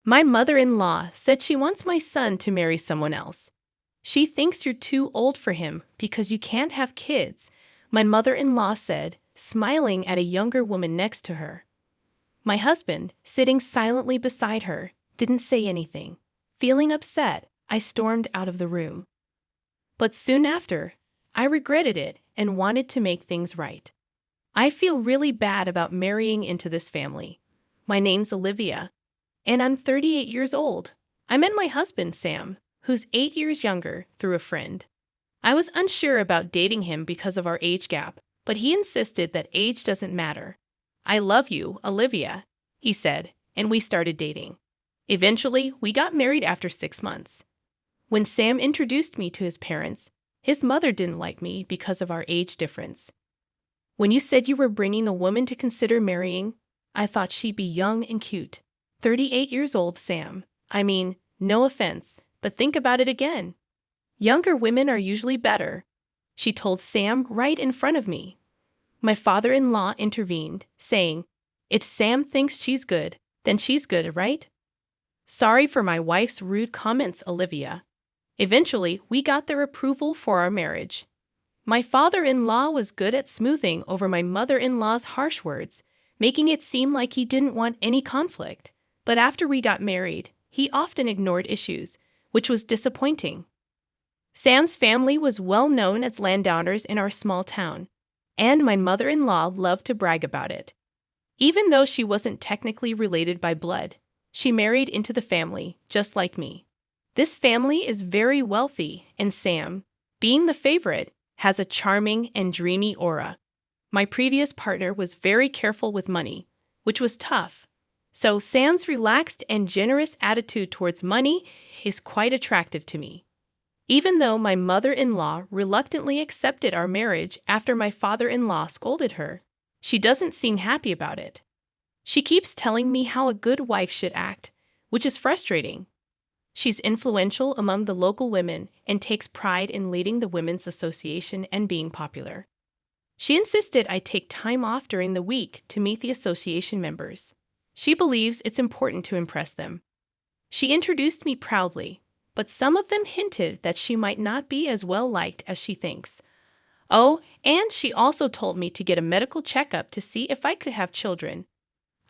My mother-in-law said she wants my son to marry someone else. She thinks you're too old for him because you can't have kids, my mother-in-law said, smiling at a younger woman next to her. My husband, sitting silently beside her, didn't say anything. Feeling upset, I stormed out of the room. But soon after, I regretted it and wanted to make things right. I feel really bad about marrying into this family. My name's Olivia, and I'm 38 years old. I met my husband, Sam, who's 8 years younger, through a friend. I was unsure about dating him because of our age gap, but he insisted that age doesn't matter. I love you, Olivia, he said, and we started dating. Eventually, we got married after 6 months. When Sam introduced me to his parents, his mother didn't like me because of our age difference. When you said you were bringing a woman to consider marrying, I thought she'd be young and cute. 38 years old, Sam. I mean, no offense, but think about it again. Younger women are usually better, she told Sam right in front of me. My father-in-law intervened, saying, if Sam thinks she's good, then she's good, right? Sorry for my wife's rude comments, Olivia. Eventually, we got their approval for our marriage. My father-in-law was good at smoothing over my mother-in-law's harsh words, making it seem like he didn't want any conflict. But after we got married, he often ignored issues, which was disappointing. Sam's family was well known as landowners in our small town, and my mother-in-law loved to brag about it. Even though she wasn't technically related by blood, she married into the family, just like me. This family is very wealthy, and Sam, being the favorite, has a charming and dreamy aura. My previous partner was very careful with money, which was tough. So Sam's relaxed and generous attitude towards money is quite attractive to me. Even though my mother-in-law reluctantly accepted our marriage after my father-in-law scolded her, she doesn't seem happy about it. She keeps telling me how a good wife should act, which is frustrating. She's influential among the local women and takes pride in leading the Women's Association and being popular. She insisted I take time off during the week to meet the association members. She believes it's important to impress them. She introduced me proudly, but some of them hinted that she might not be as well liked as she thinks. Oh, and she also told me to get a medical checkup to see if I could have children.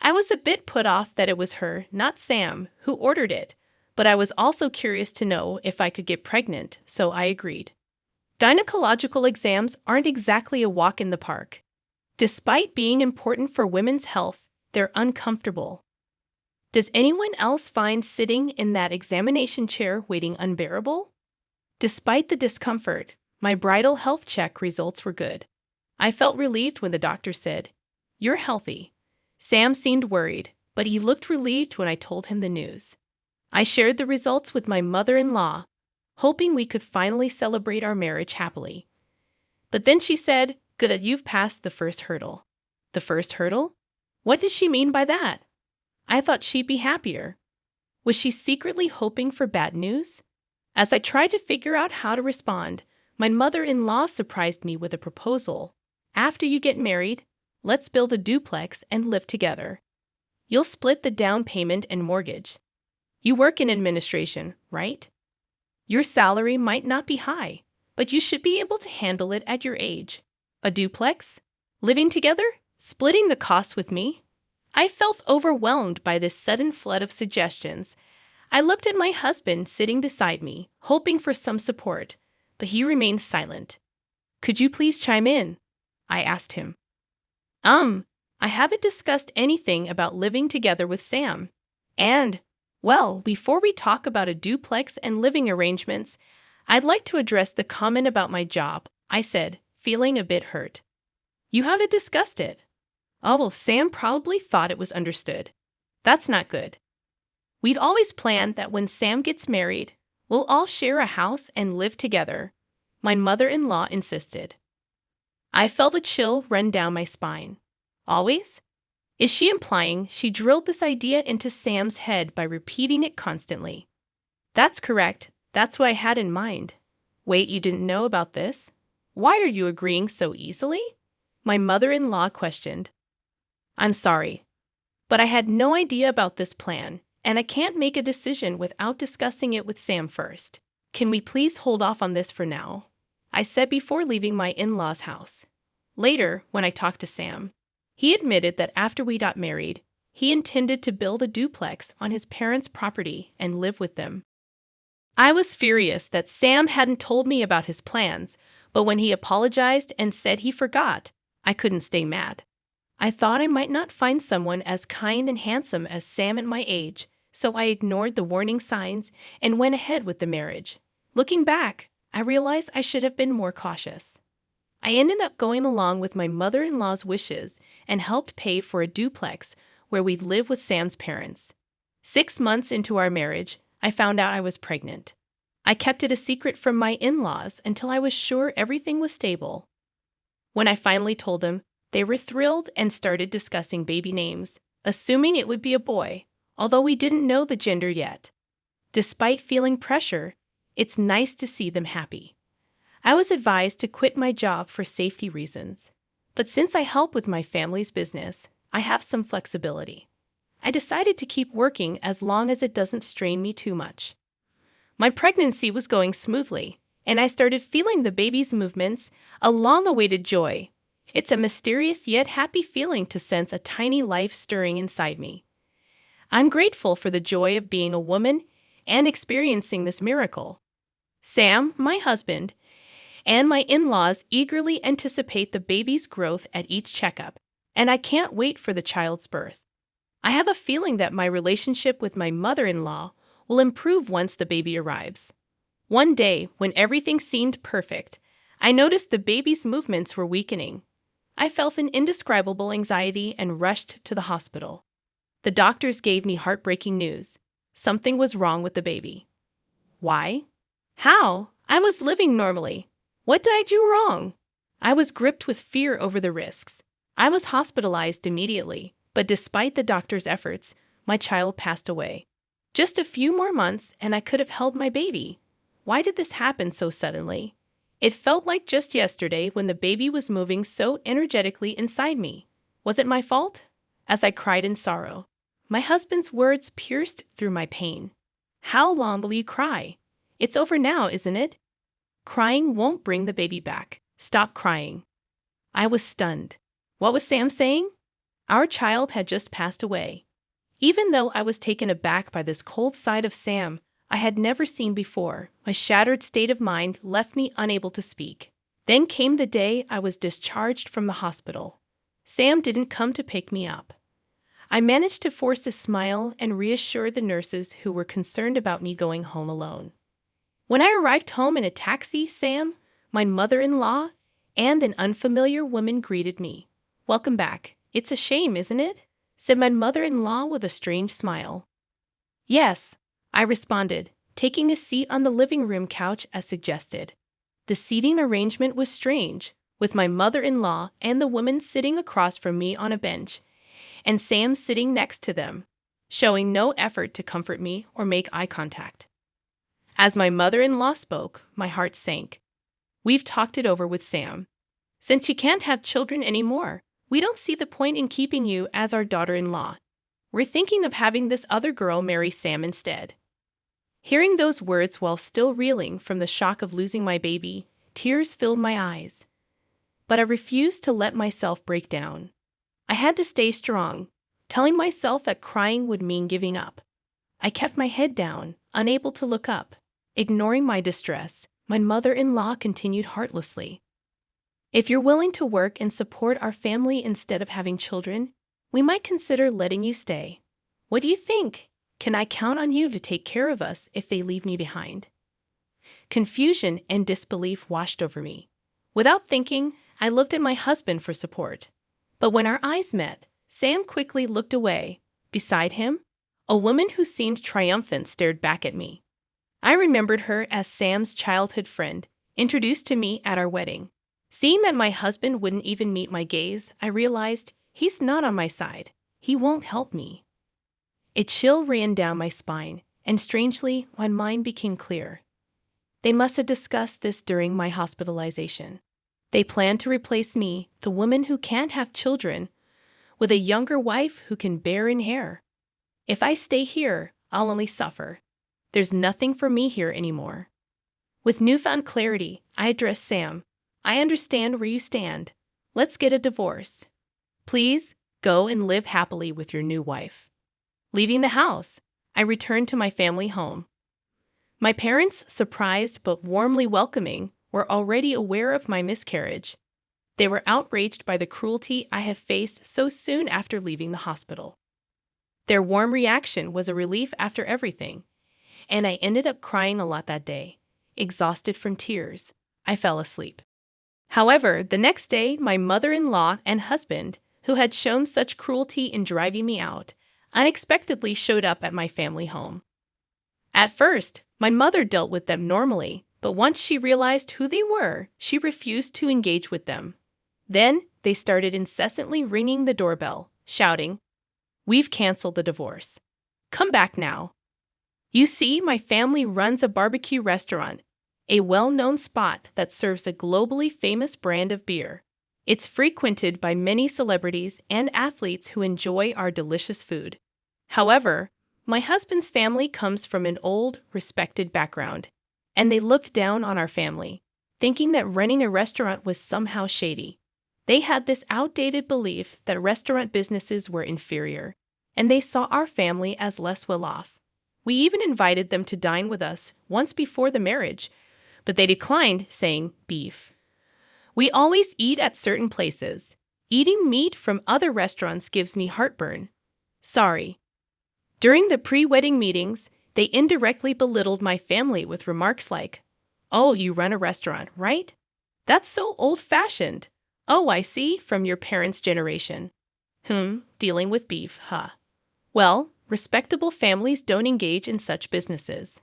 I was a bit put off that it was her, not Sam, who ordered it, but I was also curious to know if I could get pregnant, so I agreed. Gynecological exams aren't exactly a walk in the park. Despite being important for women's health, they're uncomfortable. Does anyone else find sitting in that examination chair waiting unbearable? Despite the discomfort, my bridal health check results were good. I felt relieved when the doctor said, "You're healthy." Sam seemed worried, but he looked relieved when I told him the news. I shared the results with my mother-in-law, hoping we could finally celebrate our marriage happily. But then she said, "Good that you've passed the first hurdle." The first hurdle? What did she mean by that? I thought she'd be happier. Was she secretly hoping for bad news? As I tried to figure out how to respond, my mother-in-law surprised me with a proposal. After you get married, let's build a duplex and live together. You'll split the down payment and mortgage. You work in administration, right? Your salary might not be high, but you should be able to handle it at your age. A duplex? Living together? Splitting the costs with me? I felt overwhelmed by this sudden flood of suggestions. I looked at my husband sitting beside me, hoping for some support, but he remained silent. "Could you please chime in?" I asked him. I haven't discussed anything about living together with Sam. And, well, before we talk about a duplex and living arrangements, I'd like to address the comment about my job, I said, feeling a bit hurt. You haven't discussed it. Oh, well, Sam probably thought it was understood. That's not good. We'd always planned that when Sam gets married, we'll all share a house and live together, my mother-in-law insisted. I felt a chill run down my spine. Always? Is she implying she drilled this idea into Sam's head by repeating it constantly? That's correct. That's what I had in mind. Wait, you didn't know about this? Why are you agreeing so easily? My mother-in-law questioned. I'm sorry, but I had no idea about this plan, and I can't make a decision without discussing it with Sam first. Can we please hold off on this for now? I said before leaving my in-laws' house. Later, when I talked to Sam, he admitted that after we got married, he intended to build a duplex on his parents' property and live with them. I was furious that Sam hadn't told me about his plans, but when he apologized and said he forgot, I couldn't stay mad. I thought I might not find someone as kind and handsome as Sam at my age, so I ignored the warning signs and went ahead with the marriage. Looking back, I realized I should have been more cautious. I ended up going along with my mother-in-law's wishes and helped pay for a duplex where we'd live with Sam's parents. 6 months into our marriage, I found out I was pregnant. I kept it a secret from my in-laws until I was sure everything was stable. When I finally told them, they were thrilled and started discussing baby names, assuming it would be a boy, although we didn't know the gender yet. Despite feeling pressure, it's nice to see them happy. I was advised to quit my job for safety reasons, but since I help with my family's business, I have some flexibility. I decided to keep working as long as it doesn't strain me too much. My pregnancy was going smoothly, and I started feeling the baby's movements, a long-awaited joy. It's a mysterious yet happy feeling to sense a tiny life stirring inside me. I'm grateful for the joy of being a woman and experiencing this miracle. Sam, my husband, and my in-laws eagerly anticipate the baby's growth at each checkup, and I can't wait for the child's birth. I have a feeling that my relationship with my mother-in-law will improve once the baby arrives. One day, when everything seemed perfect, I noticed the baby's movements were weakening. I felt an indescribable anxiety and rushed to the hospital. The doctors gave me heartbreaking news. Something was wrong with the baby. Why? How? I was living normally. What did I do wrong? I was gripped with fear over the risks. I was hospitalized immediately, but despite the doctor's efforts, my child passed away. Just a few more months and I could have held my baby. Why did this happen so suddenly? It felt like just yesterday when the baby was moving so energetically inside me. Was it my fault? As I cried in sorrow, my husband's words pierced through my pain. How long will you cry? It's over now, isn't it? Crying won't bring the baby back. Stop crying. I was stunned. What was Sam saying? Our child had just passed away. Even though I was taken aback by this cold side of Sam I had never seen before, my shattered state of mind left me unable to speak. Then came the day I was discharged from the hospital. Sam didn't come to pick me up. I managed to force a smile and reassure the nurses who were concerned about me going home alone. When I arrived home in a taxi, Sam, my mother-in-law, and an unfamiliar woman greeted me. "Welcome back. It's a shame, isn't it?" said my mother-in-law with a strange smile. "Yes," I responded, taking a seat on the living room couch as suggested. The seating arrangement was strange, with my mother-in-law and the woman sitting across from me on a bench, and Sam sitting next to them, showing no effort to comfort me or make eye contact. As my mother-in-law spoke, my heart sank. "We've talked it over with Sam. Since you can't have children anymore, we don't see the point in keeping you as our daughter-in-law. We're thinking of having this other girl marry Sam instead." Hearing those words while still reeling from the shock of losing my baby, tears filled my eyes. But I refused to let myself break down. I had to stay strong, telling myself that crying would mean giving up. I kept my head down, unable to look up. Ignoring my distress, my mother-in-law continued heartlessly. "If you're willing to work and support our family instead of having children, we might consider letting you stay. What do you think? Can I count on you to take care of us if they leave me behind?" Confusion and disbelief washed over me. Without thinking, I looked at my husband for support. But when our eyes met, Sam quickly looked away. Beside him, a woman who seemed triumphant stared back at me. I remembered her as Sam's childhood friend, introduced to me at our wedding. Seeing that my husband wouldn't even meet my gaze, I realized he's not on my side. He won't help me. A chill ran down my spine, and strangely, my mind became clear. They must have discussed this during my hospitalization. They planned to replace me, the woman who can't have children, with a younger wife who can bear in hair. If I stay here, I'll only suffer. There's nothing for me here anymore. With newfound clarity, I addressed Sam. I understand where you stand. Let's get a divorce. Please, go and live happily with your new wife. Leaving the house, I returned to my family home. My parents, surprised but warmly welcoming, were already aware of my miscarriage. They were outraged by the cruelty I had faced so soon after leaving the hospital. Their warm reaction was a relief after everything, and I ended up crying a lot that day. Exhausted from tears, I fell asleep. However, the next day, my mother-in-law and husband, who had shown such cruelty in driving me out, unexpectedly showed up at my family home. At first, my mother dealt with them normally, but once she realized who they were, she refused to engage with them. Then, they started incessantly ringing the doorbell, shouting, "We've canceled the divorce. Come back now." You see, my family runs a barbecue restaurant, a well-known spot that serves a globally famous brand of beer. It's frequented by many celebrities and athletes who enjoy our delicious food. However, my husband's family comes from an old, respected background, and they looked down on our family, thinking that running a restaurant was somehow shady. They had this outdated belief that restaurant businesses were inferior, and they saw our family as less well-off. We even invited them to dine with us once before the marriage, but they declined, saying, "Beef. We always eat at certain places. Eating meat from other restaurants gives me heartburn. Sorry." During the pre-wedding meetings, they indirectly belittled my family with remarks like, "Oh, you run a restaurant, right? That's so old-fashioned. Oh, I see, from your parents' generation. Dealing with beef, huh? Well, respectable families don't engage in such businesses."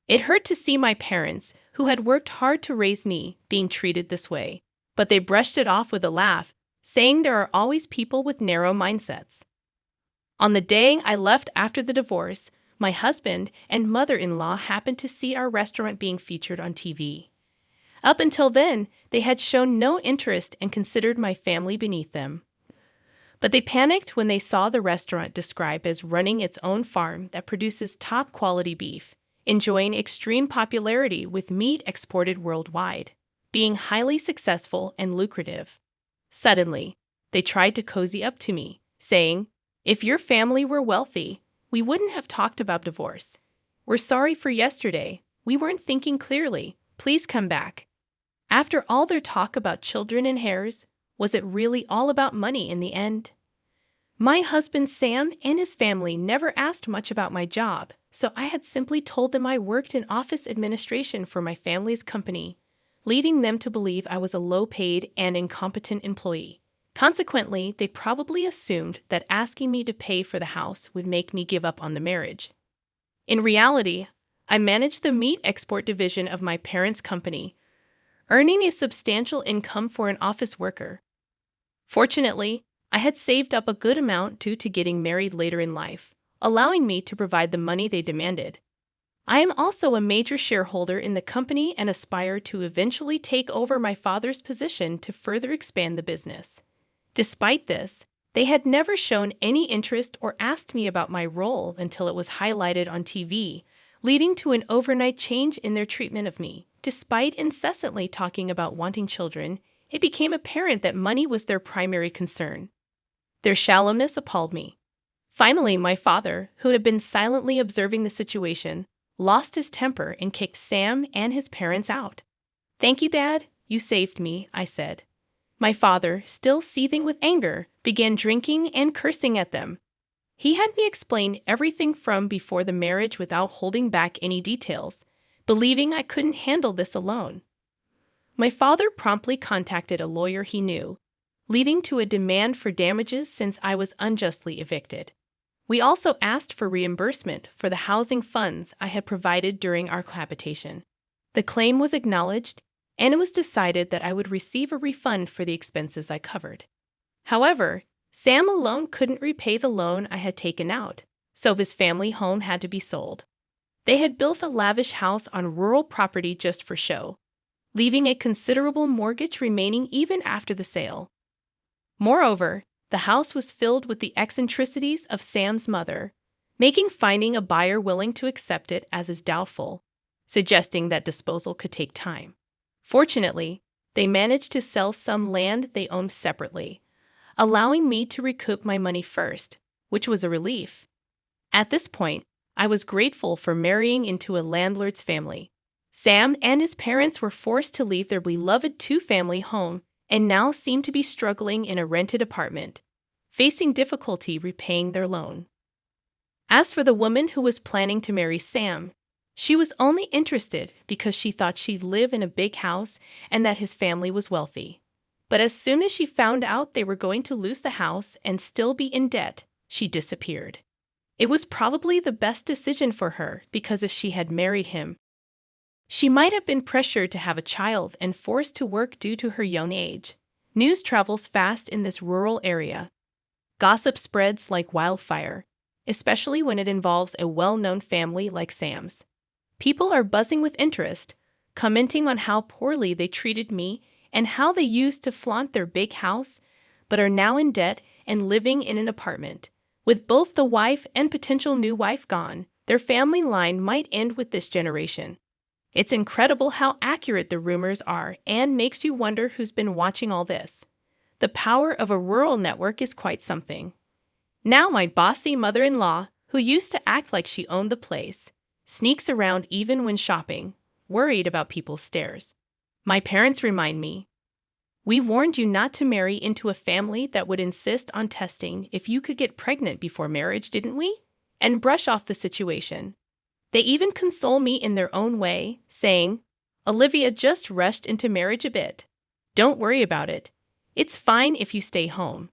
It hurt to see my parents, who had worked hard to raise me, being treated this way, but they brushed it off with a laugh, saying there are always people with narrow mindsets. On the day I left after the divorce, my husband and mother-in-law happened to see our restaurant being featured on TV. Up until then, they had shown no interest and considered my family beneath them. But they panicked when they saw the restaurant described as running its own farm that produces top-quality beef, enjoying extreme popularity with meat exported worldwide, being highly successful and lucrative. Suddenly, they tried to cozy up to me, saying, "If your family were wealthy, we wouldn't have talked about divorce. We're sorry for yesterday. We weren't thinking clearly. Please come back." After all their talk about children and heirs, was it really all about money in the end? My husband Sam and his family never asked much about my job, so I had simply told them I worked in office administration for my family's company, leading them to believe I was a low-paid and incompetent employee. Consequently, they probably assumed that asking me to pay for the house would make me give up on the marriage. In reality, I managed the meat export division of my parents' company, earning a substantial income for an office worker. Fortunately, I had saved up a good amount due to getting married later in life, allowing me to provide the money they demanded. I am also a major shareholder in the company and aspire to eventually take over my father's position to further expand the business. Despite this, they had never shown any interest or asked me about my role until it was highlighted on TV, leading to an overnight change in their treatment of me. Despite incessantly talking about wanting children, it became apparent that money was their primary concern. Their shallowness appalled me. Finally, my father, who had been silently observing the situation, lost his temper and kicked Sam and his parents out. "Thank you, Dad. You saved me," I said. My father, still seething with anger, began drinking and cursing at them. He had me explain everything from before the marriage without holding back any details, believing I couldn't handle this alone. My father promptly contacted a lawyer he knew, leading to a demand for damages since I was unjustly evicted. We also asked for reimbursement for the housing funds I had provided during our cohabitation. The claim was acknowledged, and it was decided that I would receive a refund for the expenses I covered. However, Sam alone couldn't repay the loan I had taken out, so his family home had to be sold. They had built a lavish house on rural property just for show, leaving a considerable mortgage remaining even after the sale. Moreover, the house was filled with the eccentricities of Sam's mother, making finding a buyer willing to accept it as is doubtful, suggesting that disposal could take time. Fortunately, they managed to sell some land they owned separately, allowing me to recoup my money first, which was a relief. At this point, I was grateful for marrying into a landlord's family. Sam and his parents were forced to leave their beloved two-family home and now seemed to be struggling in a rented apartment, facing difficulty repaying their loan. As for the woman who was planning to marry Sam, she was only interested because she thought she'd live in a big house and that his family was wealthy. But as soon as she found out they were going to lose the house and still be in debt, she disappeared. It was probably the best decision for her because if she had married him, she might have been pressured to have a child and forced to work due to her young age. News travels fast in this rural area. Gossip spreads like wildfire, especially when it involves a well-known family like Sam's. People are buzzing with interest, commenting on how poorly they treated me and how they used to flaunt their big house, but are now in debt and living in an apartment. With both the wife and potential new wife gone, their family line might end with this generation. It's incredible how accurate the rumors are and makes you wonder who's been watching all this. The power of a rural network is quite something. Now my bossy mother-in-law, who used to act like she owned the place, sneaks around even when shopping, worried about people's stares. My parents remind me, "We warned you not to marry into a family that would insist on testing if you could get pregnant before marriage, didn't we?" And brush off the situation. They even console me in their own way, saying, "Olivia just rushed into marriage a bit. Don't worry about it. It's fine if you stay home."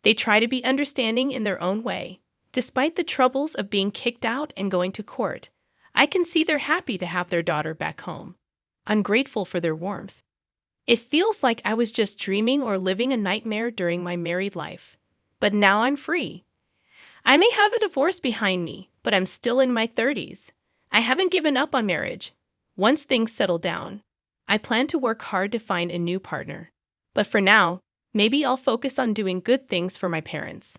They try to be understanding in their own way. Despite the troubles of being kicked out and going to court, I can see they're happy to have their daughter back home. I'm grateful for their warmth. It feels like I was just dreaming or living a nightmare during my married life. But now I'm free. I may have a divorce behind me, but I'm still in my 30s. I haven't given up on marriage. Once things settle down, I plan to work hard to find a new partner. But for now, maybe I'll focus on doing good things for my parents.